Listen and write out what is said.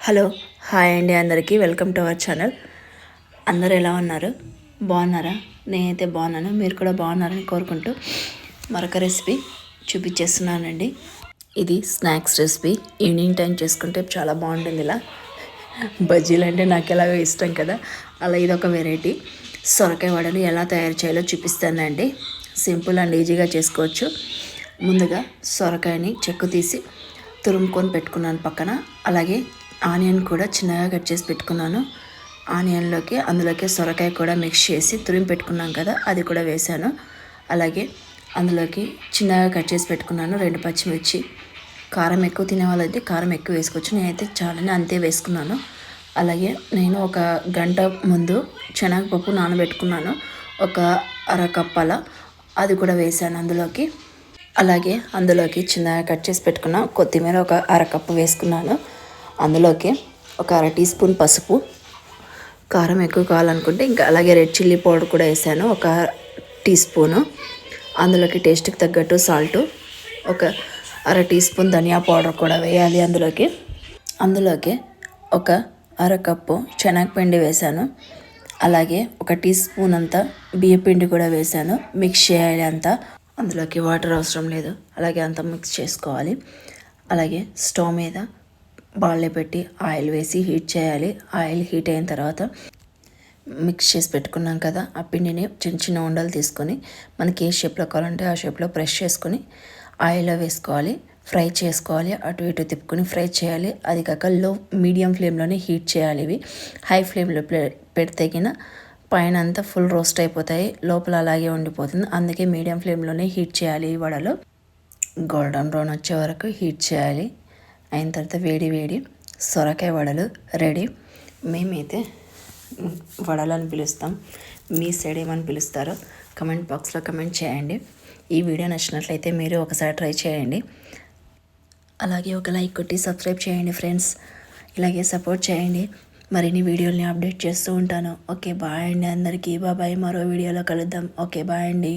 Hello hi అండి, అందరికీ welcome to our channel. అందరూ ఎలా ఉన్నారు? బాగున్నారా? నేనైతే బాగున్నాను, మీరు కూడా బాగున్నారని కోరుకుంటూ మరొక రెసిపీ చూపించేస్తున్నానండి. ఇది స్నాక్స్ రెసిపీ. ఈవినింగ్ టైం చేసుకుంటే చాలా బాగుంటుంది. ఇలా బజ్జీలు అంటే నాకు ఎలాగో ఇష్టం కదా, అలా ఇదొక వెరైటీ. సొరకాయ వడలు ఎలా తయారు చేయాలో చూపిస్తానండి. సింపుల్ అండ్ ఈజీగా చేసుకోవచ్చు. ముందుగా సొరకాయని చెక్కు తీసి తురుముకొని పెట్టుకున్నాను పక్కన. అలాగే ఆనియన్ కూడా చిన్నగా కట్ చేసి పెట్టుకున్నాను. అందులోకి సొరకాయ కూడా మిక్స్ చేసి తురిమి పెట్టుకున్నాను కదా, అది కూడా వేసాను. అలాగే అందులోకి చిన్నగా కట్ చేసి పెట్టుకున్నాను 2 పచ్చిమిర్చి. కారం ఎక్కువ తినే వాళ్ళైతే కారం ఎక్కువ వేసుకోవచ్చు, నేనైతే చాలని అంతే వేసుకున్నాను. అలాగే నేను ఒక గంట ముందు శనగపప్పు నానబెట్టుకున్నాను, ఒక అరకప్పల, అది కూడా వేసాను అందులోకి. అలాగే అందులోకి చిన్నగా కట్ చేసి పెట్టుకున్న కొత్తిమీర ఒక అరకప్పు వేసుకున్నాను. అందులోకి ఒక 1/2 టీ స్పూన్ పసుపు, కారం ఎక్కువ కావాలనుకుంటే ఇంకా అలాగే రెడ్ చిల్లీ పౌడర్ కూడా వేసాను, ఒక టీ స్పూను. అందులోకి టేస్ట్కి తగ్గట్టు సాల్టు, ఒక 1/2 టీ స్పూన్ ధనియా పౌడర్ కూడా వేయాలి. అందులోకి ఒక అరకప్పు శనగపిండి వేసాను. అలాగే ఒక టీ స్పూన్ అంతా బియ్యపిండి కూడా వేసాను. మిక్స్ చేయాలి అంతా. అందులోకి వాటర్ అవసరం లేదు. అలాగే అంతా మిక్స్ చేసుకోవాలి. అలాగే స్టవ్ మీద బాళ్ళే పెట్టి ఆయిల్ వేసి హీట్ చేయాలి. ఆయిల్ హీట్ అయిన తర్వాత మిక్స్ చేసి పెట్టుకున్నాం కదా ఆ పిండిని చిన్న చిన్న ఉండలు తీసుకొని మనకి ఏ షేప్లో కావాలంటే ఆ షేప్లో ప్రెస్ చేసుకొని ఆయిల్లో వేసుకోవాలి. ఫ్రై చేసుకోవాలి, అటు ఇటు తిప్పుకొని ఫ్రై చేయాలి. అది కాక మీడియం ఫ్లేమ్లోనే హీట్ చేయాలి. ఇవి హై ఫ్లేమ్లో పెడితే పైన అంతా ఫుల్ రోస్ట్ అయిపోతాయి, లోపల అలాగే ఉండిపోతుంది. అందుకే మీడియం ఫ్లేమ్లోనే హీట్ చేయాలి. ఈ వడలు గోల్డెన్ బ్రౌన్ వచ్చే వరకు హీట్ చేయాలి. అయిన తర్వాత వేడి సొరకాయ వడలు రెడీ. మేమైతే వడలు అని పిలుస్తాం, మీ సైడ్ ఏమని పిలుస్తారో కమెంట్ బాక్స్లో కమెంట్ చేయండి. ఈ వీడియో నచ్చినట్లయితే మీరు ఒకసారి ట్రై చేయండి. అలాగే ఒక లైక్ కొట్టి సబ్స్క్రైబ్ చేయండి ఫ్రెండ్స్. ఇలాగే సపోర్ట్ చేయండి. మరిన్ని వీడియోల్ని అప్డేట్ చేస్తూ ఉంటాను. ఓకే బాయ్ అండి అందరికీ. బాయ్. మరో వీడియోలో కలుద్దాం. ఓకే బాయ్ అండి.